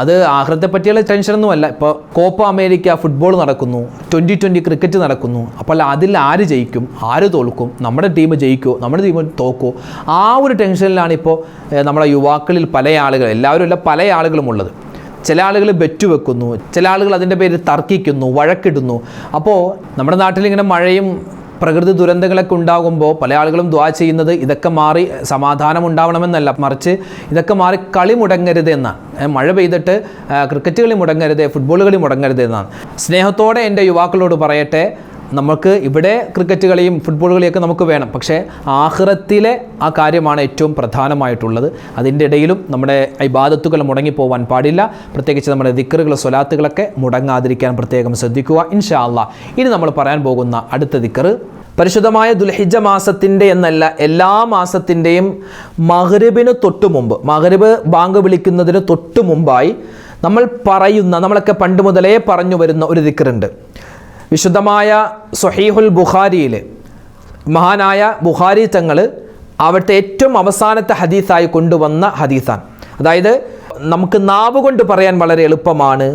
അത് ആഖിറത്തെ പറ്റിയുള്ള ടെൻഷനൊന്നുമല്ല. ഇപ്പോൾ കോപ്പ അമേരിക്ക ഫുട്ബോൾ നടക്കുന്നു, 2020 ക്രിക്കറ്റ് നടക്കുന്നു. അപ്പോൾ അതിൽ ആര് ജയിക്കും, ആര് തോൽക്കും, നമ്മുടെ ടീം ജയിക്കുമോ, നമ്മുടെ ടീം തോക്കുമോ, ആ ഒരു ടെൻഷനിലാണ് ഇപ്പോൾ നമ്മുടെ യുവാക്കളിൽ പല ആളുകൾ, എല്ലാവരും അല്ല പല ആളുകളും ഉള്ളത്. ചില ആളുകൾ ബെറ്റ് വെക്കുന്നു, ചില ആളുകൾ അതിൻ്റെ പേരിൽ തർക്കിക്കുന്നു, വഴക്കിടുന്നു. അപ്പോൾ നമ്മുടെ നാട്ടിലിങ്ങനെ മഴയും പ്രകൃതി ദുരന്തങ്ങളൊക്കെ ഉണ്ടാകുമ്പോൾ പല ആളുകളും ദുആ ചെയ്യുന്നത് ഇതൊക്കെ മാറി സമാധാനം ഉണ്ടാവണമെന്നല്ല, മറിച്ച് ഇതൊക്കെ മാറി കളി മുടങ്ങരുത് എന്നാണ്. മഴ പെയ്തിട്ട് ക്രിക്കറ്റ് കളി മുടങ്ങരുത്, ഫുട്ബോൾ കളി മുടങ്ങരുത് എന്നാണ്. സ്നേഹത്തോടെ എൻ്റെ യുവാക്കളോട് പറയട്ടെ, നമുക്ക് ഇവിടെ ക്രിക്കറ്റ് കളിയും ഫുട്ബോൾ കളിയൊക്കെ നമുക്ക് വേണം, പക്ഷേ ആഖിറത്തിലെ ആ കാര്യമാണ് ഏറ്റവും പ്രധാനമായിട്ടുള്ളത്. അതിൻ്റെ ഇടയിലും നമ്മുടെ ഇബാദത്തുകൾ മുടങ്ങിപ്പോവാൻ പാടില്ല. പ്രത്യേകിച്ച് നമ്മുടെ ദിക്റുകൾ സ്വലാത്തുകളൊക്കെ മുടങ്ങാതിരിക്കാൻ പ്രത്യേകം ശ്രദ്ധിക്കുക. ഇൻഷാ അല്ലാഹ് ഇനി നമ്മൾ പറയാൻ പോകുന്ന അടുത്ത ദിക്ർ പരിശുദ്ധമായ ദുൽഹിജ്ജ മാസത്തിൻ്റെ എന്നല്ല, എല്ലാ മാസത്തിൻ്റെയും മഗ്രിബിന് തൊട്ടു മുമ്പ്, മഗ്രിബ് ബാങ്ക് വിളിക്കുന്നതിന് തൊട്ടു മുമ്പായി നമ്മൾ പറയുന്ന, നമ്മളൊക്കെ പണ്ട് മുതലേ പറഞ്ഞു വരുന്ന ഒരു ദിക്റുണ്ട്. വിശുദ്ധമായ സ്വഹീഹുൽ ബുഖാരിയിൽ മഹാനായ ബുഖാരി തങ്ങൾ അവിടുത്തെ ഏറ്റവും അവസാനത്തെ ഹദീസായി കൊണ്ടുവന്ന ഹദീസാണ്. അതായത് നമുക്ക് നാവ് കൊണ്ട് പറയാൻ വളരെ എളുപ്പമാണ്,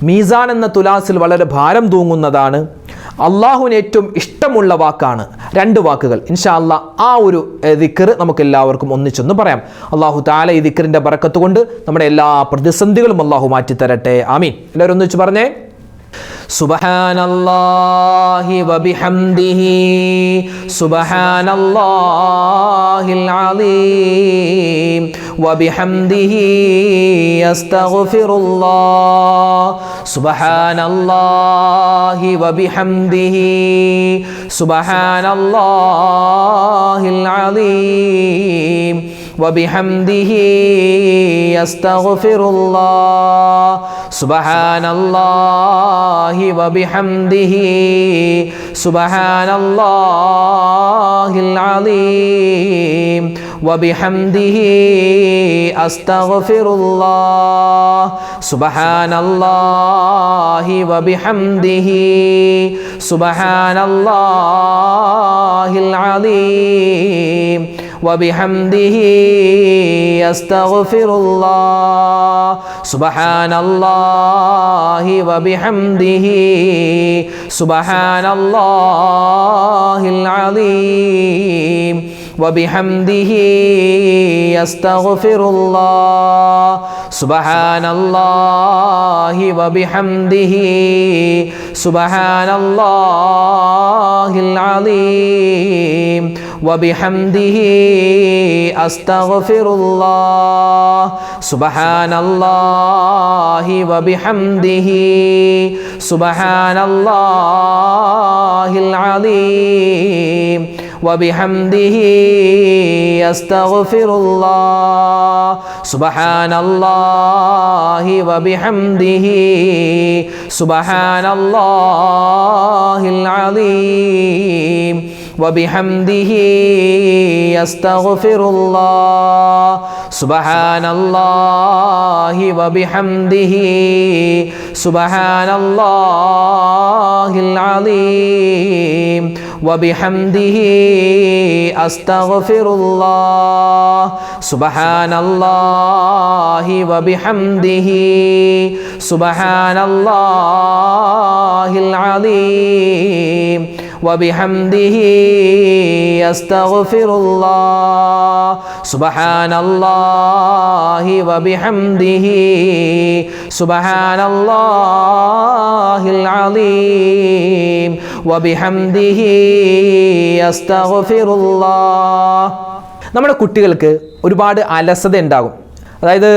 മീസാൻ എന്ന തുലാസിൽ വളരെ ഭാരം തൂങ്ങുന്നതാണ്, അള്ളാഹുവിന് ഏറ്റവും ഇഷ്ടമുള്ള വാക്കാണ്. 2 വാക്കുകൾ ഇൻഷാ അല്ലാഹ് ആ ഒരു ദിക്ർ നമുക്ക് എല്ലാവർക്കും ഒന്നിച്ചൊന്ന് പറയാം. അള്ളാഹു തആല ഈ ദിക്റിൻ്റെ ബറക്കത്ത് കൊണ്ട് നമ്മുടെ എല്ലാ പ്രതിസന്ധികളും അള്ളാഹു മാറ്റിത്തരട്ടെ, ആമീൻ. എല്ലാവരും ഒന്നിച്ച് പറഞ്ഞേ, സുബ്ഹാനല്ലാഹി വബിഹംദിഹി സുബ്ഹാനല്ലാഹിൽ അലീം വബിഹംദിഹി അസ്തഗ്ഫിറുല്ലാഹ് സുബ്ഹാനല്ലാഹി വബിഹംദിഹി സുബ്ഹാനല്ലാഹിൽ അലീം വബിഹംദിഹി അസ്തഗ്ഫിറുല്ലാഹ് സുബ്ഹാനല്ലാഹി വബിഹംദിഹി സുബ്ഹാനല്ലാഹിൽ അലീം വബിഹംദിഹി അസ്തഗ്ഫിറുല്ലാഹ് സുബ്ഹാനല്ലാഹി വബിഹംദിഹി സുബ്ഹാനല്ലാഹിൽ അലീം വബിഹംദിഹി അസ്തഗ്ഫിറുല്ലാഹ് സുബ്ഹാനല്ലാഹി വബിഹംദിഹി സുബ്ഹാനല്ലാഹിൽ അലീം വബിഹംദിഹി അസ്തഗ്ഫിറുല്ലാഹ് സുബ്ഹാനല്ലാഹി വബിഹംദിഹി സുബ്ഹാനല്ലാഹിൽ അലീം വബിഹംദിഹി അസ്തഗ്ഫിറുല്ലാഹ് സുബ്ഹാനല്ലാഹി വബിഹംദിഹി സുബ്ഹാനല്ലാഹിൽ അലീം വബിഹംദിഹി അസ്തഗ്ഫിറുല്ലാഹ് സുബ്ഹാനല്ലാഹി വബിഹംദിഹി സുബ്ഹാനല്ലാഹിൽ അലീം വബിഹംദിഹി അസ്തഗ്ഫിറുല്ലാഹ് സുബ്ഹാനല്ലാഹി വബിഹംദിഹി സുബ്ഹാനല്ലാഹിൽ അലീം വബിഹംദിഹി അസ്തഗ്ഫിറുല്ലാഹ് സുബ്ഹാനല്ലാഹി വബിഹംദിഹി സുബ്ഹാനല്ലാഹിൽ അലീം വബിഹംദിഹി അസ്തഗ്ഫിറുല്ലാഹ് സുബ്ഹാനല്ലാഹി വബിഹംദിഹി സുബ്ഹാനല്ലാഹിൽ അലീം വബിഹംദിഹി അസ്തഗ്ഫിറുല്ലാഹ്. നമ്മുടെ കുട്ടികൾക്ക് ഒരുപാട് അലസത ഉണ്ടാകും. അതായത്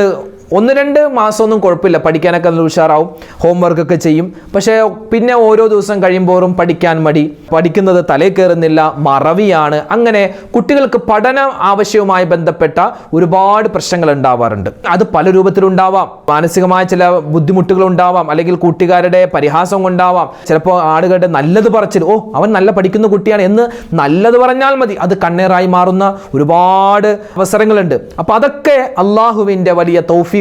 1-2 മാസമൊന്നും കുഴപ്പമില്ല, പഠിക്കാനൊക്കെ നല്ല ഉഷാറാവും, ഹോംവർക്കൊക്കെ ചെയ്യും. പക്ഷേ പിന്നെ ഓരോ ദിവസം കഴിയുമ്പോഴും പഠിക്കാൻ മടി, പഠിക്കുന്നത് തലയിൽ കയറുന്നില്ല, മറവിയാണ്. അങ്ങനെ കുട്ടികൾക്ക് പഠന ആവശ്യവുമായി ബന്ധപ്പെട്ട ഒരുപാട് പ്രശ്നങ്ങൾ ഉണ്ടാവാറുണ്ട്. അത് പല രൂപത്തിലുണ്ടാവാം. മാനസികമായ ചില ബുദ്ധിമുട്ടുകൾ ഉണ്ടാവാം, അല്ലെങ്കിൽ കൂട്ടുകാരുടെ പരിഹാസം കൊണ്ടാവാം. ചിലപ്പോൾ ആളുകളുടെ നല്ലത് പറച്ചിൽ, ഓ അവൻ നല്ല പഠിക്കുന്ന കുട്ടിയാണ് എന്ന് നല്ലത് പറഞ്ഞാൽ മതി, അത് കണ്ണേറായി മാറുന്ന ഒരുപാട് അവസരങ്ങളുണ്ട്. അപ്പോൾ അതൊക്കെ അള്ളാഹുവിൻ്റെ വലിയ തൗഫീഖ്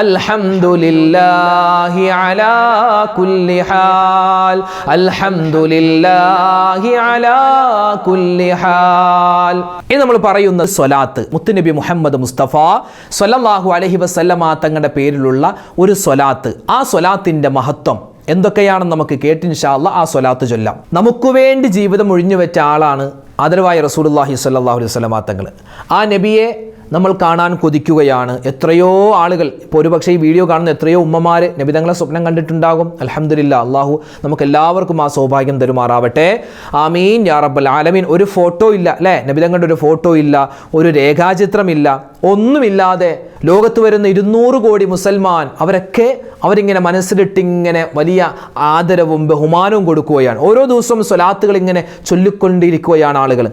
അൽഹംദുലില്ലാഹി അലാ കുല്ലി ഹാൽ, അൽഹംദുലില്ലാഹി അലാ കുല്ലി ഹാൽ. ഇനി നമ്മൾ പറയുന്ന സ്വലാത്ത് മുത്തുനബി മുഹമ്മദ് മുസ്തഫ സ്വല്ലല്ലാഹു അലൈഹി വസല്ലമ തങ്ങളുടെ പേരിലുള്ള ഒരു സ്വലാത്ത്. ആ സ്വലാത്തിന്റെ മഹത്വം എന്തൊക്കെയാണെന്ന് നമുക്ക് കേട്ട് ഇൻഷാ അല്ലാഹ് ആ സ്വലാത്ത് ചൊല്ലാം. നമുക്ക് വേണ്ടി ജീവിതം ഒഴിഞ്ഞു വെച്ച ആളാണ് ആദരവായ റസൂലുള്ളാഹി സ്വല്ലല്ലാഹു അലൈഹി വസല്ലമ തങ്ങൾ. ആ നബിയെ നമ്മൾ കാണാൻ കൊതിക്കുകയാണ്. എത്രയോ ആളുകൾ, ഇപ്പോൾ ഒരുപക്ഷെ ഈ വീഡിയോ കാണുന്ന എത്രയോ ഉമ്മമാർ നബിതങ്ങളെ സ്വപ്നം കണ്ടിട്ടുണ്ടാകും. അൽഹംദുലില്ലാ, അള്ളാഹു നമുക്ക് എല്ലാവർക്കും ആ സൗഭാഗ്യം തരുമാറാവട്ടെ. ആമീൻ യാ റബ്ബൽ ആലമീൻ. ഒരു ഫോട്ടോ ഇല്ല അല്ലേ, നബിതങ്ങളുടെ ഒരു ഫോട്ടോ ഇല്ല, ഒരു രേഖാചിത്രമില്ല, ഒന്നുമില്ലാതെ ലോകത്ത് വരുന്ന 200 കോടി മുസൽമാൻ അവരിങ്ങനെ മനസ്സിലിട്ടിങ്ങനെ വലിയ ആദരവും ബഹുമാനവും കൊടുക്കുകയാണ്. ഓരോ ദിവസവും സ്വലാത്തുകൾ ഇങ്ങനെ ചൊല്ലിക്കൊണ്ടിരിക്കുകയാണ് ആളുകൾ.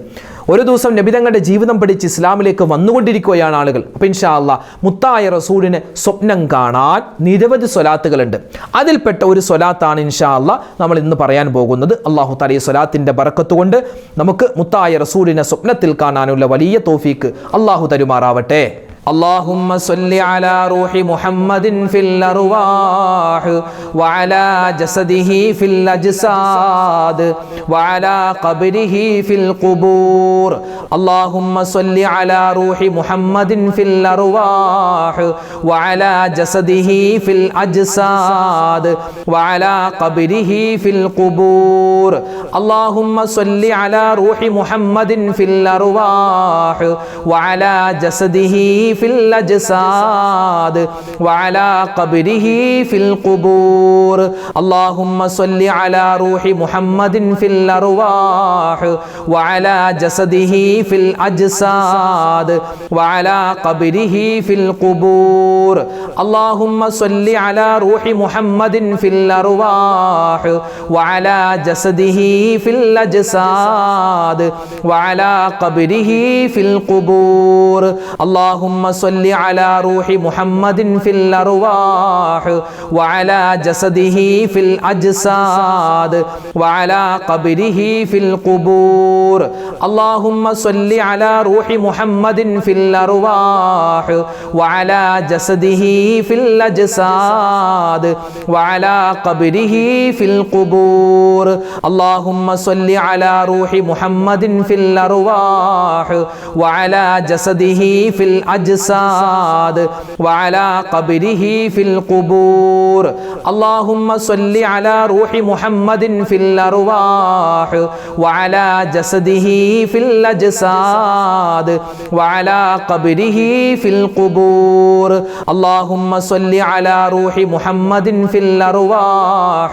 ഓരോ ദിവസം നബിതങ്ങളുടെ ജീവിതം പഠിച്ച് ഇസ്ലാമിലേക്ക് വന്നുകൊണ്ടിരിക്കുകയാണ് ആളുകൾ. അപ്പോൾ ഇൻഷാ അല്ലാഹ് മുത്തായ റസൂലിനെ സ്വപ്നം കാണാൻ നിരവധി സ്വലാത്തുകളുണ്ട്. അതിൽപ്പെട്ട ഒരു സ്വലാത്താണ് ഇൻഷാ അല്ലാഹ് നമ്മൾ ഇന്ന് പറയാൻ പോകുന്നത്. അല്ലാഹു തആല ഈ സ്വലാത്തിന്റെ ബറക്കത്ത് കൊണ്ട് നമുക്ക് മുത്തായ റസൂലിനെ സ്വപ്നത്തിൽ കാണാനുള്ള വലിയ തൗഫീക്ക് അല്ലാഹു തരുമാറാവട്ടെ. اللهم صل على روح محمد في الأرواح وعلى جسده في الأجساد وعلى قبره في القبور. اللهم صل على روح محمد في الأرواح وعلى جسده في الأجساد وعلى قبره في القبور. اللهم صل على روح محمد في الأرواح وعلى جسده في الأجساد وعلى قبره في القبور. اللهم صل على روح محمد في الأرواح وعلى جسده في الأجساد وعلى قبره في القبور. اللهم صل على روح محمد في الأرواح وعلى جسده في الأجساد وعلى قبره في القبور. اللهم صل على روح محمد في الأرواح وعلى جسده في الأجساد وعلى قبره في القبور. اللهم صل على روح محمد في الأرواح وعلى جسده في الأجساد وعلى قبره في القبور. اللهم صل على روح محمد في الأرواح وعلى جسده في الأجساد وعلى قبره في القبور. اللهم صل على روح محمد في الأرواح وعلى جسده في الأجساد وعلى قبره في القبور. اللهم صل على روح محمد في الأرواح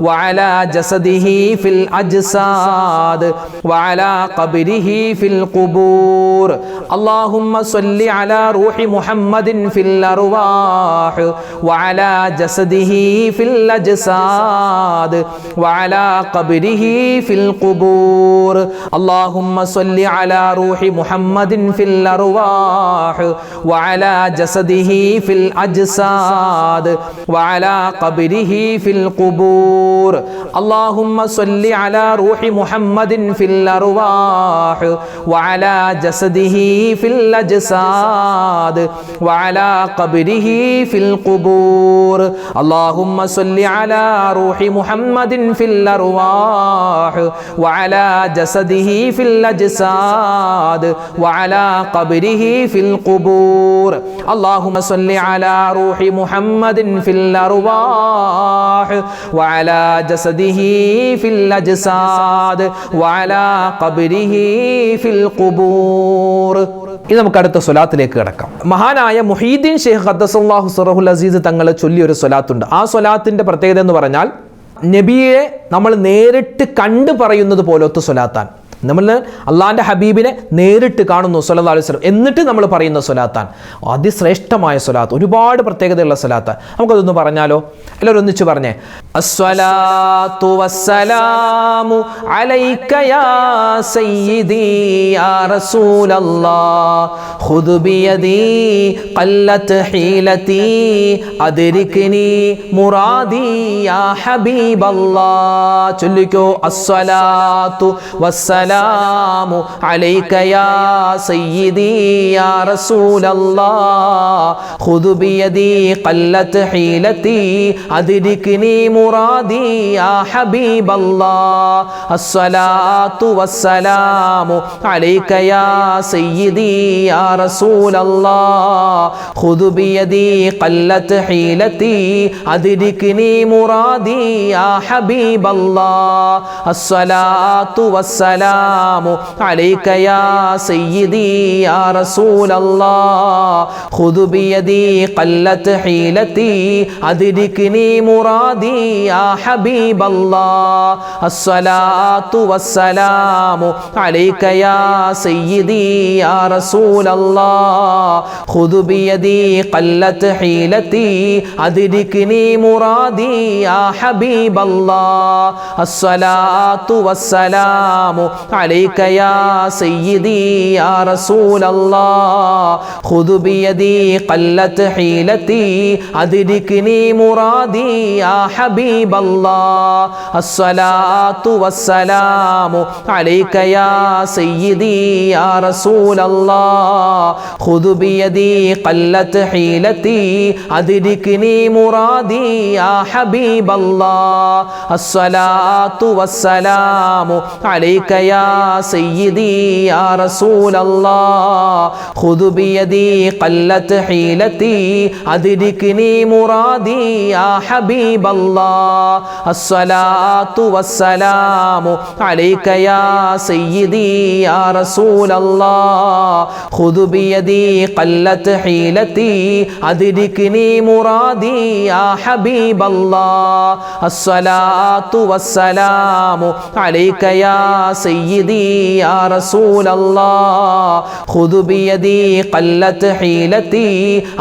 وعلى جسده في الأجساد وعلى قبره في القبور. اللهم صل على روح محمد في الأرواح وعلى جسده في الأجساد وعلى قبره في القبور. اللهم صل على روح محمد في الأرواح وعلى جسده في الأجساد وعلى قبره في القبور. اللهم صل على روح محمد في الأرواح وعلى جسده في الأجساد وعلى قبره في القبور. اللهم صل على روح محمد في الأرواح وعلى جسده في الأجساد وعلى قبره في القبور. اللهم صل على روح محمد في الأرواح وعلى جسده في الأجساد وعلى قبره في القبور. ഇനി നമുക്ക് അടുത്ത സ്വലാത്തിലേക്ക് കിടക്കാം. മഹാനായ മുഹീദ്ദീൻ ഷെയ്ഖ് ഖദ്ദസല്ലാഹു സിറഹുൽ അസീസ് തങ്ങൾ ചൊല്ലിയൊരു സ്വലാത്തുണ്ട്. ആ സ്വലാത്തിന്റെ പ്രത്യേകത എന്ന് പറഞ്ഞാൽ നബിയെ നമ്മൾ നേരിട്ട് കണ്ടു പറയുന്നത് പോലത്തെ സ്വലാത്താൻ. നമ്മൾ അള്ളാഹിൻ്റെ ഹബീബിനെ നേരിട്ട് കാണുന്നു സ്വല്ലല്ലാഹു അലൈഹി വസല്ലം, എന്നിട്ട് നമ്മൾ പറയുന്ന സ്വലാത്താൻ. അതിശ്രേഷ്ഠമായ സ്വലാത്ത്, ഒരുപാട് പ്രത്യേകതയുള്ള സ്വലാത്ത്. നമുക്കതൊന്ന് പറഞ്ഞാലോ? എല്ലാവരും ഒന്നിച്ച് പറഞ്ഞേ. الصلاة والسلام عليك يا سيدي يا رسول الله خذ بيدي قلت حيلتي أدركني مرادي يا حبيب الله ചൊല്ലിക്കോ الصلاة والسلام عليك يا سيدي يا رسول الله خذ بيدي قلت حيلتي أدركني مرادي يا حبيب الله الصلاة والسلام عليك يا سيدي يا رسول الله خذ بيدي قلت حيلتي أدركني مرادي يا حبيب الله الصلاة والسلام عليك يا سيدي يا رسول الله خذ بيدي قلت حيلتي أدركني مرادي يا حبيب الله الصلاة والسلام عليك يا سيدي يا رسول الله خذ بيدي قلت حيلتي أدركني مرادي يا حبيب الله الصلاة والسلام عليك يا سيدي يا رسول الله خذ بيدي قلت حيلتي أدركني مرادي يا حبيب الله الصلاة والسلام عليك يا سيدي يا رسول الله خذ بيدي قلت حيلتي أدركني مرادي يا حبيب الله الصلاة والسلام عليك يا سيدي يا رسول الله خذ بيدي قلت حيلتي أدركني مرادي يا حبيب الله الصلاة والسلام عليك يا سيدي يا رسول الله خذ بيدي قلت حيلتي أدركني مرادي يا حبيب الله الصلاة والسلام عليك يا سيدي يا رسول الله خذ بيدي قلت حيلتي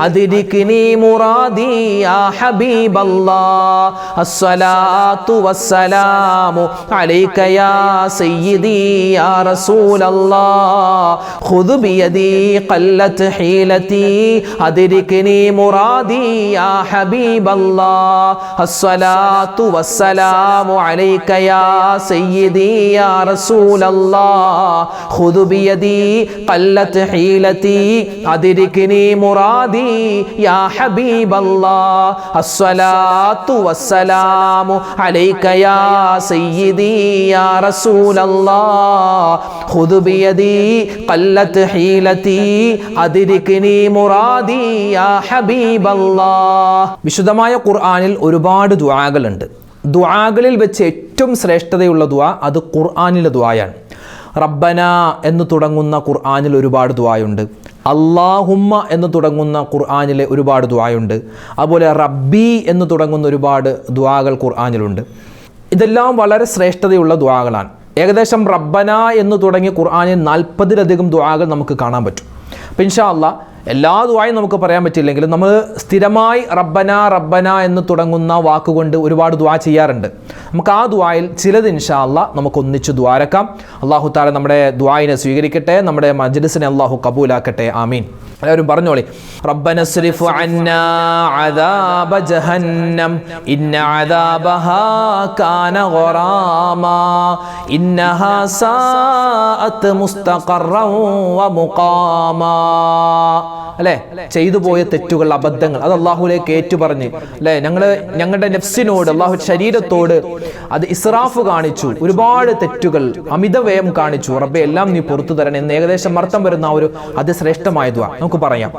أدركني مرادي يا حبيب الله الصلاة والسلام عليك يا سيدي يا رسول الله خذ بيدي قلت حيلتي أدركني مرادي يا حبيب الله الصلاة والسلام عليك يا سيدي يا رسول الله خذ بيدي قلت حيلتي أدركني مرادي يا حبيب الله الصلاة والسلام عليك يا سيدي يا رسول الله خذ بيدي قلت حيلتي أدركني مرادي يا حبيب الله വിശുദ്ധമായ ഖുർആനിൽ ഒരുപാട് ദുആകളുണ്ട്. ദുആകളിൽ വെച്ച് ഏറ്റവും ശ്രേഷ്ഠതയുള്ള ദുആ അത് ഖുർആനിലെ ദുആയാണ്. റബ്ബന എന്ന് തുടങ്ങുന്ന ഖുർആനിൽ ഒരുപാട് ദുആയുണ്ട്. അല്ലാഹുമ്മ എന്ന് തുടങ്ങുന്ന ഖുർആനിലെ ഒരുപാട് ദുആയുണ്ട്. അതുപോലെ റബ്ബി എന്ന് തുടങ്ങുന്ന ഒരുപാട് ദുആകൾ ഖുർആനിലുണ്ട്. ഇതെല്ലാം വളരെ ശ്രേഷ്ഠതയുള്ള ദുആകളാണ്. ഏകദേശം റബ്ബന എന്ന് തുടങ്ങി ഖുർആനിൽ 40-ലധികം ദുആകൾ നമുക്ക് കാണാൻ പറ്റും. അപ്പോൾ ഇൻഷാ അല്ലാഹ് എല്ലാ ദുആയും നമുക്ക് പറയാൻ പറ്റില്ലെങ്കിലും നമ്മൾ സ്ഥിരമായി റബ്ബന റബ്ബന എന്ന് തുടങ്ങുന്ന വാക്കുകൊണ്ട് ഒരുപാട് ദുആ ചെയ്യാറുണ്ട്. നമുക്ക് ആ ദുആയിൽ ചിലത് ഇൻഷാ അല്ലാഹ് നമുക്ക് ഒന്നിച്ച് ദുആരക്കാം. അല്ലാഹു തആല നമ്മുടെ ദുആയിനെ സ്വീകരിക്കട്ടെ, നമ്മുടെ മജ്ലിസിനെ അല്ലാഹു കബൂലാക്കട്ടെ. ആമീൻ. എല്ലാവരും പറഞ്ഞോളി. റബ്ബന സ്രിഫ് അന്നാ അദാബ ജഹന്നം ഇന്ന അദാബഹാ കാന ഗറാമാ ഇന്നഹാ സാഅത് മുസ്തഖറൻ വ മുഖാമാ. അല്ലേ, ചെയ്തു പോയ തെറ്റുകൾ, അബദ്ധങ്ങൾ അത് അള്ളാഹുലേക്ക് ഏറ്റുപറഞ്ഞ് അല്ലേ, ഞങ്ങളുടെ നഫ്സിനോട്, അള്ളാഹു ശരീരത്തോട് അത് ഇസ്രാഫ് കാണിച്ചു, ഒരുപാട് തെറ്റുകൾ അമിതവ്യയം കാണിച്ചു. റബ്ബേ എല്ലാം നീ പുറത്തു തരണം എന്ന് ഏകദേശം അർത്ഥം വരുന്ന ഒരു അതിശ്രേഷ്ഠമായ ദുആ നമുക്ക് പറയാം.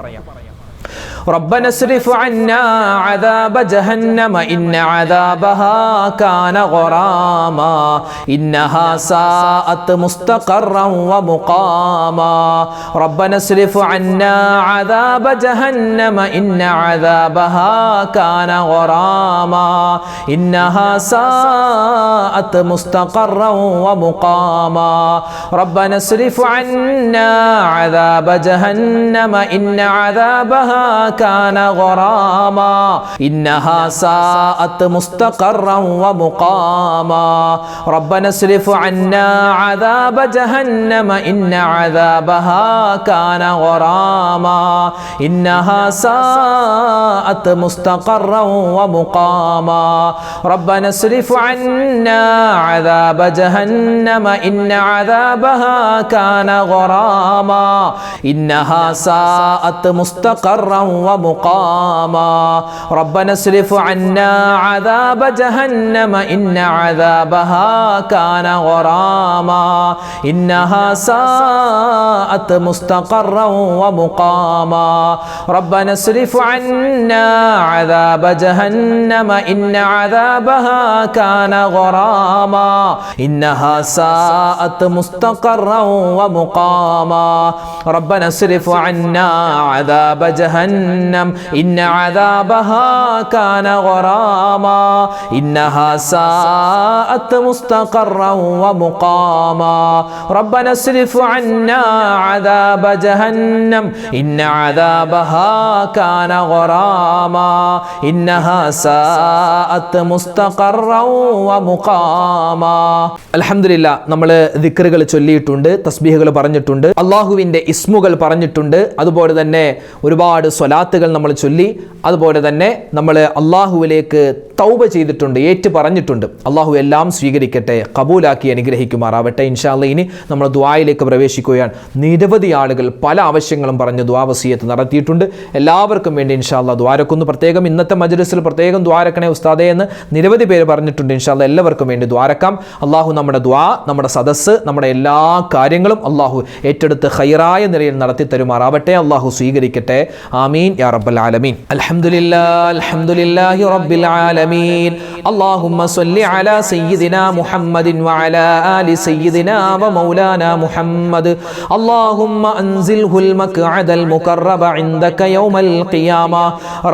ربنا اصرف عنا عذاب جهنم إن عذابها كان غراما إنها ساءت مستقرا ومقاما ربنا اصرف عنا عذاب جهنم إن عذابها كان غراما إنها ساءت مستقرا ومقاما ربنا اصرف عنا عذاب جهنم إن عذابها كان غراما إنها ساءت مستقرا ومقاما ربنا اصرف عنا عذاب جهنم إن عذابها كان غراما إنها ساءت مستقرا ومقاما ربنا اصرف عنا عذاب جهنم إن عذابها كان غراما إنها ساءت مستقرا ومقاما ربنا اصرف عنا عذاب جهنم إن عذابها كان غراما إنها ساءت مستقرا ومقاما ربنا اصرف عنا عذاب جهنم إن عذابها كان غراما إنها ساءت مستقرا ومقاما ربنا اصرف عنا عذاب جهنم إن عذابها كان غراما إنها ساءت مستقرا ومقاما ربنا اصرف عنا عذاب جهنم إن عذابها كان غراما إنها ساءت مستقرا ومقاما الحمد لله നമ്മൾ ദിക്റുകൾ ചൊല്ലിയിട്ടുണ്ട്, തസ്ബീഹുകൾ പറഞ്ഞിട്ടുണ്ട്, അള്ളാഹുവിൻ്റെ ഇസ്മുകൾ പറഞ്ഞിട്ടുണ്ട്, അതുപോലെ തന്നെ ഒരുപാട് സ്വലാത്തുകൾ നമ്മൾ ചൊല്ലി, അതുപോലെ തന്നെ നമ്മൾ അള്ളാഹുവിലേക്ക് തൗബ ചെയ്തിട്ടുണ്ട്, ഏറ്റു പറഞ്ഞിട്ടുണ്ട്. അള്ളാഹു എല്ലാം സ്വീകരിക്കട്ടെ, കബൂലാക്കി അനുഗ്രഹിക്കുമാറാവട്ടെ. ഇൻഷാ അല്ലാഹ് ഇനി നമ്മൾ ദുആയിലേക്ക് പ്രവേശിക്കുകയാണ്. നിരവധി ആളുകൾ പല ആവശ്യങ്ങളും പറഞ്ഞ് ദുആ വസിയത്ത് നടത്തിയിട്ടുണ്ട്. എല്ലാവർക്കും വേണ്ടി ഇൻഷാ അല്ലാഹ് ദ്വാരക്കുന്നു. പ്രത്യേകം ഇന്നത്തെ മജ്ലിസിൽ പ്രത്യേകം ദ്വാരക്കണേ ഉസ്താദേ എന്ന് നിരവധി പേര് പറഞ്ഞിട്ടുണ്ട്. ഇൻഷാ അല്ലാഹ് എല്ലാവർക്കും വേണ്ടി ദ്വാരക്കാം. അള്ളാഹു നമ്മുടെ ദുആ, നമ്മുടെ സദസ്സ്, നമ്മുടെ എല്ലാ കാര്യങ്ങളും അള്ളാഹു ഏറ്റെടുത്ത് ഖൈറായ നിലയിൽ നടത്തി തരുമാറാവട്ടെ. അള്ളാഹു സ്വീകരിക്കട്ടെ. ആമീൻ യാ റബ്ബൽ ആലമീൻ. അൽഹംദുലില്ലാഹി റബ്ബിൽ ആലമീൻ. അല്ലാഹുമ്മ സ്വല്ലി അലാ സയ്യിദിനാ മുഹമ്മദിൻ വഅലാ ആലി സയ്യിദിനാ വമൗലാനാ മുഹമ്മദ്. അല്ലാഹുമ്മ അൻസിൽഹുൽ മഖ്അദൽ മുഖറബ ഇൻദക യൗമൽ ഖിയാമ.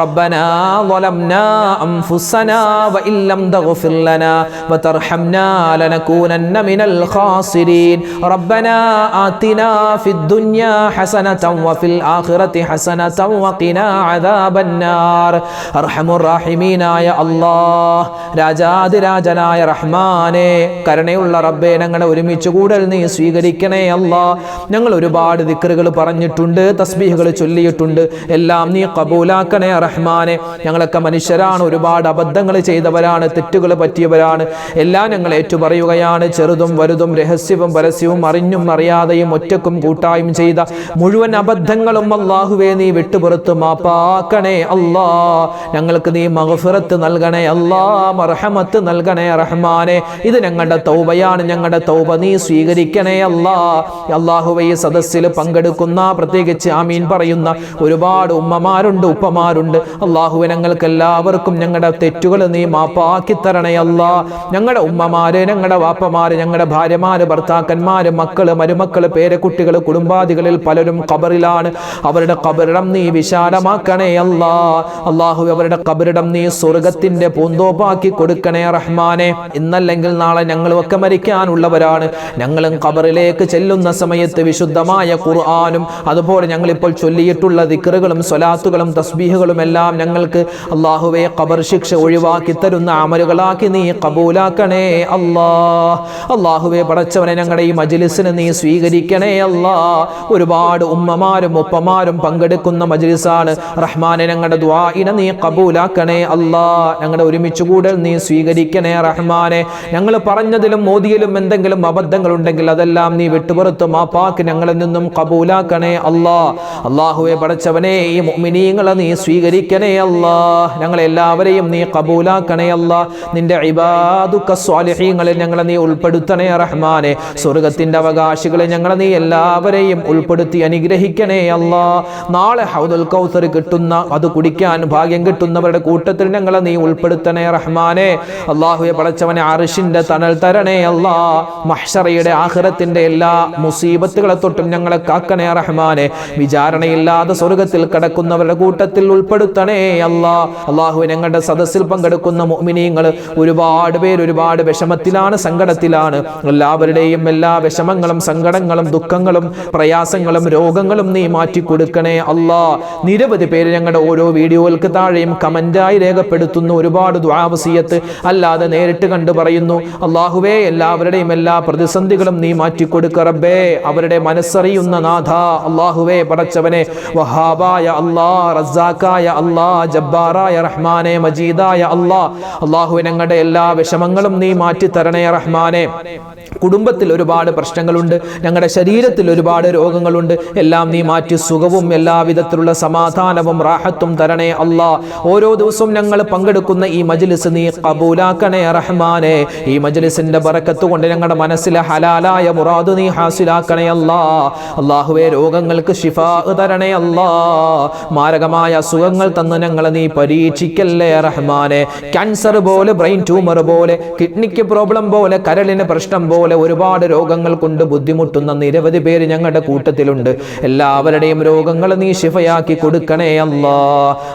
റബ്ബനാ ളലംനാ അൻഫുസനാ വഇൻ ലം തഗ്ഫിർ ലനാ വതർഹംനാ ലനകൂനന്ന മിനൽ ഖാസിരീൻ. റബ്ബനാ ആതിനാ ഫിദ് ദുനിയാ ഹസനതൻ വഫിൽ ആഖിറതി ഹസനതൻ വഖിനാ അദാബന്നാർ. അർഹമുർ റഹീമീനായ അല്ലാഹ്, രാജാതിരാജനായ റഹ്മാനെ, കരുണയുള്ള റബ്ബേ, ഞങ്ങളെ ഒരുമിച്ച് കൂടൽ നീ സ്വീകരിക്കണേ അല്ലാഹ്. ഞങ്ങൾ ഒരുപാട് ദിക്റുകൾ പറഞ്ഞിട്ടുണ്ട്, തസ്ബീഹുകൾ ചൊല്ലിയിട്ടുണ്ട്, എല്ലാം നീ കബൂലാക്കണേ റഹ്മാനെ. ഞങ്ങളൊക്കെ മനുഷ്യരാണ്, ഒരുപാട് അബദ്ധങ്ങൾ ചെയ്തവരാണ്, തെറ്റുകൾ പറ്റിയവരാണ്. എല്ലാം ഞങ്ങൾ ഏറ്റുപറയുകയാണ്. ചെറുതും വലുതും രഹസ്യവും പരസ്യവും അറിഞ്ഞും അറിയാതെയും ഒറ്റക്കും കൂട്ടായും ചെയ്ത മുഴുവൻ അബദ്ധങ്ങളും അല്ലാഹുവേ നീ വിട്ടുപുറത്ത് മാപ്പാക്കണേ അല്ലാ. ഞങ്ങൾക്ക് നീ മഗ്ഫിറത്ത് നൽകണേ അല്ലാ, മർഹമത്ത് നൽകണേ റഹ്മാനെ. ഇത് ഞങ്ങളുടെ തൗബയാണ്, ഞങ്ങളുടെ തൗബ നീ സ്വീകരിക്കണേ അല്ലാ. അല്ലാഹുവേ, ഈ സദസ്സിൽ പങ്കെടുക്കുന്ന, പ്രത്യേകിച്ച് ആമീൻ പറയുന്ന ഒരുപാട് ഉമ്മമാരുണ്ട്, ഉപ്പമാരുണ്ട്. അല്ലാഹുവേ, ഞങ്ങൾക്ക് എല്ലാവർക്കും ഞങ്ങളുടെ തെറ്റുകൾ നീ മാപ്പാക്കി തരണേ അല്ലാ. ഞങ്ങളുടെ ഉമ്മമാര്, ഞങ്ങളുടെ വാപ്പമാര്, ഞങ്ങളുടെ ഭാര്യമാര്, ഭർത്താക്കന്മാര്, മക്കള്, മരുമക്കള്, പേരക്കുട്ടികൾ, കുടുംബാദികളിൽ പലരും ഖബറിലാണ്. അവരുടെ ഖബറിടം നീ വിശാലമാക്കണേ അല്ലാ. അല്ലാഹുവേ, അവരുടെ ഖബറിടം നീ സ്വർഗത്തിന്റെ പൂന്തോപ്പാക്കി കൊടുക്കണേ റഹ്മാനെ. ഇന്നല്ലെങ്കിൽ നാളെ ഞങ്ങളുമൊക്കെ മരിക്കാനുള്ളവരാണ്. ഞങ്ങളും ഖബറിലേക്ക് ചെല്ലുന്ന സമയത്ത് വിശുദ്ധമായ ഖുർആനും അതുപോലെ ഞങ്ങളിപ്പോൾ ചൊല്ലിയിട്ടുള്ള ദിക്റുകളും സ്വലാത്തുകളും തസ്ബീഹുകളും എല്ലാം ഞങ്ങൾക്ക് അല്ലാഹുവേ ഖബർ ശിക്ഷ ഒഴിവാക്കി തരുന്ന അമലുകളാക്കി നീ കബൂലാക്കണേ അല്ലാ. അല്ലാഹുവേ, പടച്ചവനെ, ഞങ്ങളുടെ ഈ മജ്ലിസിനെ നീ സ്വീകരിക്കണേ അല്ലാ. ഒരുപാട് ഉമ്മമാരും ഉപ്പമാരും പങ്കെടുക്കുന്ന മജ്ലിസാണ് റഹ്മാനെ. ഞങ്ങളുടെ ദുആഇനെ നീ കബൂലാക്കണേ അല്ലാ. ഞങ്ങളുടെ ഒരുമിച്ച് കൂടൽ നീ സ്വീകരിക്കണേ റഹ്മാനെ. ഞങ്ങൾ പറഞ്ഞതിലും മോദിയിലും എന്തെങ്കിലും അബദ്ധങ്ങൾ ഉണ്ടെങ്കിൽ അതെല്ലാം നീ വിട്ടുപുറത്ത് മാപ്പാക്കി ഞങ്ങളിൽ നിന്നും കബൂലാക്കണേ അല്ലാ. അല്ലാഹുവേ, പടച്ചവനെ, ഈ മുഅ്മിനീങ്ങളെ നീ സ്വീകരിക്കണേ അല്ലാ. ഞങ്ങളെല്ലാവരെയും നീ കബൂലാക്കണേ അല്ലാ. നിന്റെ ഇബാദുക സ്വാലിഹീങ്ങളിൽ ഞങ്ങളെ നീ ഉൾപ്പെടുത്തണേ റഹ്മാനെ. സ്വർഗത്തിന്റെ അവകാശികളെ ഞങ്ങളെ നീ എല്ലാവരെയും ഉൾപ്പെടുത്തി അനുഗ്രഹിക്കണേ അല്ലാ. നാളെ ഹൗദുൽ കൗസർ കിട്ടുന്ന, അത് കുടിക്കാൻ ഭാഗ്യം കിട്ടുന്നവരുടെ കൂട്ടത്തിൽ ഞങ്ങളെ നീ ഉൾപ്പെടുത്തണേ റഹ്മാൻ. റഹ്മാനെ. അല്ലാഹുവേ പടച്ചവനെ അർശിന്റെ തണൽ തരണേ അല്ലാ. മഹ്ശറയുടെ ആഖിറത്തിന്റെ എല്ലാ മുസീബത്തുകളെ തൊട്ടും ഞങ്ങളെ കാക്കണേ റഹ്മാനെ. വിചാരണയില്ലാതെ സ്വർഗ്ഗത്തിൽ കടക്കുന്നവരുടെ കൂട്ടത്തിൽ ഉൾപ്പെടുത്തണേ അല്ലാ. അല്ലാഹുവേ ഞങ്ങളുടെ സദസ്സിൽ പങ്കെടുക്കുന്ന മുഅ്മിനീങ്ങൾ ഒരുപാട് പേര് ഒരുപാട് വിഷമത്തിലാണ്, സങ്കടത്തിലാണ്. എല്ലാവരുടെയും എല്ലാ വിഷമങ്ങളും സങ്കടങ്ങളും ദുഃഖങ്ങളും പ്രയാസങ്ങളും രോഗങ്ങളും നീ മാറ്റി കൊടുക്കണേ അല്ലാ. നിരവധി പേര് ഞങ്ങളുടെ ഓരോ വീഡിയോകൾക്ക് താഴെയും കമന്റായി രേഖപ്പെടുത്തുന്നു ഒരുപാട് ദുആ വസിയത്ത്, അല്ലാതെ നേരിട്ട് കണ്ടു പറയുന്നു. അല്ലാഹുവേ എല്ലാവരുടെയും എല്ലാ പ്രതിസന്ധികളും നീ മാറ്റി കൊടുക്ക റബ്ബേ. അവരുടെ മനസ്സറിയുന്ന നാഥ അല്ലാഹുവേ പടച്ചവനെ, വഹാബായ അല്ലാ, റസാഖായ അല്ലാ, ജബ്ബാറായ റഹ്മാനെ, മജീദായ അല്ലാ. അല്ലാഹുവേ ഞങ്ങളുടെ എല്ലാ വിഷമങ്ങളും നീ മാറ്റി തരണേ റഹ്മാനെ. കുടുംബത്തിൽ ഒരുപാട് പ്രശ്നങ്ങളുണ്ട്, ഞങ്ങളുടെ ശരീരത്തിൽ ഒരുപാട് രോഗങ്ങളുണ്ട്, എല്ലാം നീ മാറ്റി സുഖവും എല്ലാവിധത്തിലുള്ള സമാധാനവും റാഹത്തും തരണേ അല്ലാ. ഓരോ ദിവസവും ഞങ്ങൾ പങ്കെടുക്കുന്ന ഈ മജ്ലിസ് നീ ഖബൂലാക്കണേ റഹ്മാനെ. ഈ മജ്ലിസിന്റെ ബറക്കത്ത് കൊണ്ട് ഞങ്ങളുടെ മനസ്സിലെ ഹലാലായ മുറാദ് നീ ഹാസിലാക്കണേ അല്ലാ. അല്ലാഹുവേ രോഗങ്ങൾക്ക് ശിഫാ തരണേ അല്ലാ. മാരകമായ അസുഖങ്ങൾ തന്ന് ഞങ്ങളെ നീ പരീക്ഷിക്കല്ലേ റഹ്മാനെ. ക്യാൻസർ പോലെ, ബ്രെയിൻ ട്യൂമർ പോലെ, കിഡ്നിക്ക് പ്രോബ്ലം പോലെ, കരളിന് പ്രശ്നം പോലെ ഒരുപാട് രോഗങ്ങൾ കൊണ്ട് ബുദ്ധിമുട്ടുന്ന നിരവധി പേര് ഞങ്ങളുടെ കൂട്ടത്തിലുണ്ട്. എല്ലാവരുടെയും രോഗങ്ങൾ നീ ശിഫയാക്കി കൊടുക്കണേ അല്ലാ.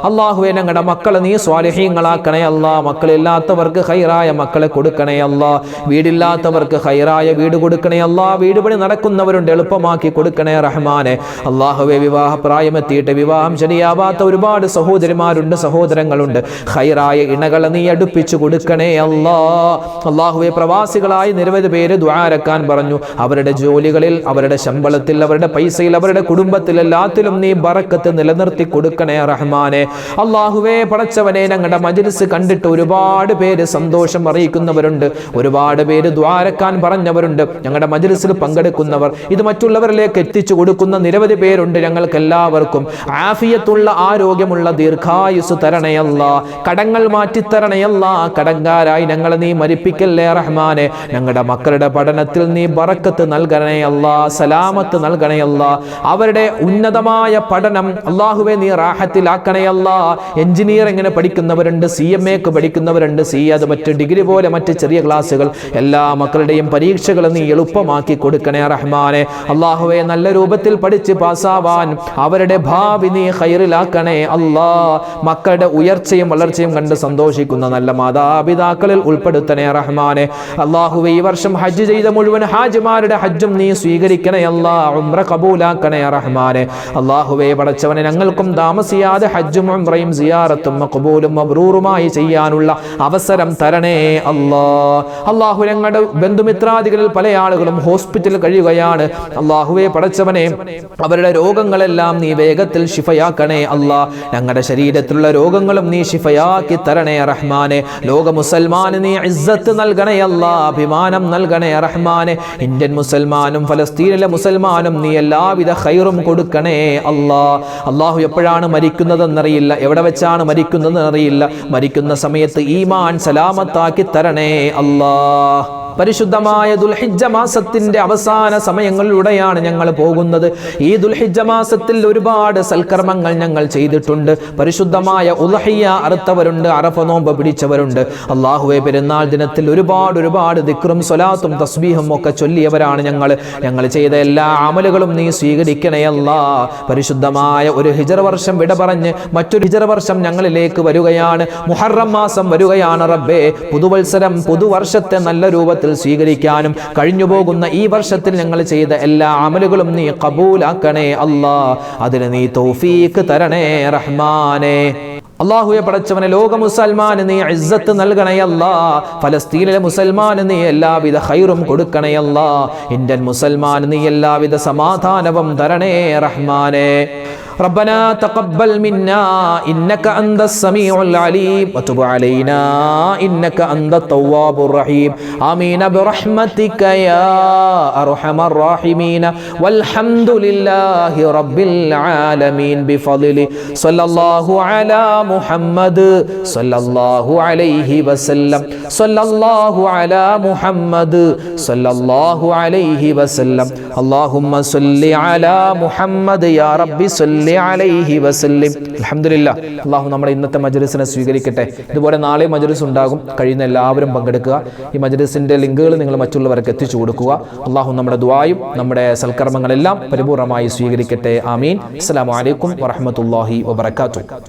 അല്ലാഹുവേ ഞങ്ങളുടെ മക്കളെ നീ സ്വാലിഹീങ്ങളാക്കണേ അല്ലാ. മക്കളില്ലാത്തവർക്ക് ഖൈറായ മക്കളെ കൊടുക്കണേ അല്ലാ. വീടില്ലാത്തവർക്ക് ഖൈറായ വീട് കൊടുക്കണേ അല്ലാ. വീട് പണി നടക്കുന്നവരുണ്ട്, എളുപ്പമാക്കി കൊടുക്കണേ റഹ്മാനെ. അല്ലാഹുവേ വിവാഹ പ്രായമെത്തിയിട്ട് വിവാഹം ശരിയാവാത്ത ഒരുപാട് സഹോദരിമാരുണ്ട്, സഹോദരങ്ങളുണ്ട്. ഖൈറായ ഇണകളെ നീ അടുപ്പിച്ചു കൊടുക്കണേ അല്ലാ. അല്ലാഹുവേ പ്രവാസികളായി നിരവധി പേര് ദുആരക്കാൻ പറഞ്ഞു. അവരുടെ ജോലികളിൽ, അവരുടെ ശമ്പളത്തിൽ, അവരുടെ പൈസയിൽ, അവരുടെ കുടുംബത്തിൽ എല്ലാത്തിലും നീ ബറക്കത്ത് നിലനിർത്തി കൊടുക്കണേ റഹ്മാനെ. അല്ലാഹുവേ പടച്ചവനെ ഞങ്ങളുടെ മജ്ലിസ് കണ്ടിട്ട് ഒരുപാട് പേര് സന്തോഷം അറിയിക്കുന്നവരുണ്ട്, ഒരുപാട് പേര് ദുആരക്കാൻ പറഞ്ഞവരുണ്ട്. ഞങ്ങളുടെ മജ്ലിസിൽ പങ്കെടുക്കുന്നവർ, ഇത് മറ്റുള്ളവരിലേക്ക് എത്തിച്ചു കൊടുക്കുന്ന നിരവധി പേരുണ്ട്. ഞങ്ങൾക്ക് എല്ലാവർക്കും ആഫിയത്തുള്ള ആരോഗ്യമുള്ള ദീർഘായുസ് തരണേ അല്ലാ. കടങ്ങൾ മാറ്റിത്തരണേ അല്ലാ. കടങ്കാരായി ഞങ്ങളെ നീ മരിപ്പിക്കല്ലേ റഹ്മാനെ. ഞങ്ങളുടെ മക്കളുടെ പഠനത്തിൽ നീ ബറക്കത്ത് നൽകണേ അല്ലാ. സലാമത്ത് നൽകണേ അല്ലാ. അവരുടെ ഉന്നതമായ പഠനം അല്ലാഹുവേ നീ റാഹത്തിലാക്കണേ അല്ലാ. എഞ്ചിനീയറിംഗിന് പഠിക്കുന്നവരുണ്ട്, CMAക്ക് പഠിക്കുന്നവരുണ്ട്, അത് മറ്റ് ഡിഗ്രി പോലെ മറ്റ് ചെറിയ ക്ലാസ്സുകൾ, എല്ലാ മക്കളുടെയും പരീക്ഷകൾ നീ എളുപ്പമാക്കി കൊടുക്കണേ റഹ്മാനെ. അല്ലാഹുവേ നല്ല രൂപത്തിൽ പഠിച്ച് പാസ്സാവാൻ അവരുടെ ഭാവി നീ ഖൈറിലാക്കണേ അല്ലാ. മക്കളുടെ ഉയർച്ചയും വളർച്ചയും കണ്ട് സന്തോഷിക്കുന്ന നല്ല മാതാപിതാക്കളിൽ ഉൾപ്പെടുത്തണേ റഹ്മാനെ. അല്ലാഹുവേ ഈ വർഷം ഹജ്ജ് ചെയ്ത മുഴുവൻ ഹാജിമാരുടെ ഹജ്ജും നീ സ്വീകരിക്കണേ അല്ലാ. ഉംറ ഖബൂലാക്കണേ റഹ്മാനെ. അല്ലാഹുവേ പടച്ചവനെ ഞങ്ങൾക്കും താമസിയാതെ ഹജ്ജും ഉംറയും സിയാറത്തും മഖബൂലും മബ്റൂറുമായി ചെയ്യാനുള്ള അവസരം തരണേ അല്ലാ. അല്ലാഹു ഞങ്ങളുടെ ബന്ധുമിത്രാദികളിൽ പല ആളുകളും ഹോസ്പിറ്റലിൽ കഴിയുകയാണ്. അല്ലാഹുവേ പടച്ചവനെ അവരുടെ രോഗങ്ങളെല്ലാം നീ വേഗത്തിൽ ശിഫയാക്കണേ അല്ലാ. ഞങ്ങളുടെ ശരീരത്തിലുള്ള രോഗങ്ങളും നീ ശിഫയാക്കി തരണേ റഹ്മാനെ. ലോക മുസൽമാന് നീ ഇസ്സത്ത് നൽകണേ അല്ലാ, അഭിമാനം നൽകണേ റഹ്മാനെ. ഇന്ത്യൻ മുസൽമാനും ഫലസ്തീനിലെ മുസൽമാനും നീ എല്ലാവിധ ഖൈറും കൊടുക്കണേ അല്ലാ. അല്ലാഹു എപ്പോഴാണ് മരിക്കുന്നതെന്നറിയില്ല, എവിടെ വെച്ചാണ് മരിക്കുന്നതെന്നറിയില്ല. മരിക്കുന്ന സമയത്ത് ഈമാൻ സലാമത്താക്കി തരണേ അല്ലാ. പരിശുദ്ധമായ ദുൽഹിജ്ജ മാസത്തിന്റെ അവസാന സമയങ്ങളിലൂടെയാണ് ഞങ്ങൾ പോകുന്നത്. ഈ ദുൽഹിജ്ജ മാസത്തിൽ ഒരുപാട് സൽക്കർമ്മങ്ങൾ ഞങ്ങൾ ചെയ്തിട്ടുണ്ട്. പരിശുദ്ധമായ ഉദ്ഹിയ അറുത്തവരുണ്ട്, അറഫ നോമ്പ് പിടിച്ചവരുണ്ട്. അല്ലാഹുവേ പെരുന്നാൾ ദിനത്തിൽ ഒരുപാട് ദിക്റും സ്വലാത്തും തസ്ബീഹും ഒക്കെ ചൊല്ലിയവരാണ് ഞങ്ങൾ ചെയ്ത എല്ലാ അമലുകളും നീ സ്വീകരിക്കണേ അല്ലാ. പരിശുദ്ധമായ ഒരു ഹിജ്റ വർഷം വിട പറഞ്ഞ് മറ്റൊരു ഹിജ്റ വർഷം ഞങ്ങളിലേക്ക് വരികയാണ്. മുഹറം മാസം വരികയാണ് റബ്ബേ. പുതുവത്സരം, പുതുവർഷത്തെ നല്ല രൂപത്തിൽ സ്വീകരിക്കാനും കഴിഞ്ഞു പോകുന്ന ഈ വർഷത്തിൽ ഞങ്ങൾ ചെയ്ത എല്ലാ അമലുകളും നീ ഖബൂലാക്കണേ അല്ലാ. അതിന് നീ തൗഫീഖ് തരണേ റഹ്മാനെ. അല്ലാഹുവേ പടച്ചവനെ ലോക മുസൽമാന് നീ ഇസ്സത്ത് നൽകണേ അല്ലാ. ഫലസ്തീനിലെ മുസൽമാന് നീ എല്ലാവിധ ഖൈറും കൊടുക്കണേ അല്ലാ. ഇന്ത്യൻ മുസൽമാന് നീ എല്ലാവിധ സമാധാനവും തരണേ റഹ്മാനെ. ربنا تقبل منا إنك أنت السميع العليم وتب علينا إنك أنت التواب الرحيم آمين برحمتك يا أرحم الراحمين والحمد لله رب العالمين بفضله صلى الله على محمد صلى الله عليه وسلم صلى الله على محمد صلى الله عليه وسلم അല്ലാഹുമ്മ സ്വല്ലി അലാ മുഹമ്മദ് യാ റബ്ബി സ്വല്ലി അലൈഹി വസല്ലം. അൽഹംദുലില്ലാ. അല്ലാഹു നമ്മുടെ ഇന്നത്തെ മജ്‌ലിസിനെ സ്വീകരിക്കട്ടെ. ഇതുപോലെ നാളെ മജ്‌ലിസ് ഉണ്ടാകും. കഴിയുന്ന എല്ലാവരും പങ്കെടുക്കുക. ഈ മജ്‌ലിസിന്റെ ലിങ്കുകൾ നിങ്ങൾ മറ്റുള്ളവർക്ക് എത്തിച്ചു കൊടുക്കുക. അല്ലാഹു നമ്മുടെ ദുആയും നമ്മുടെ സൽക്കർമ്മങ്ങളെല്ലാം പരിപൂർണമായി സ്വീകരിക്കട്ടെ. ആമീൻ. അസ്സലാമു അലൈക്കും വറഹ്മത്തുള്ളാഹി വബറകാതുഹു.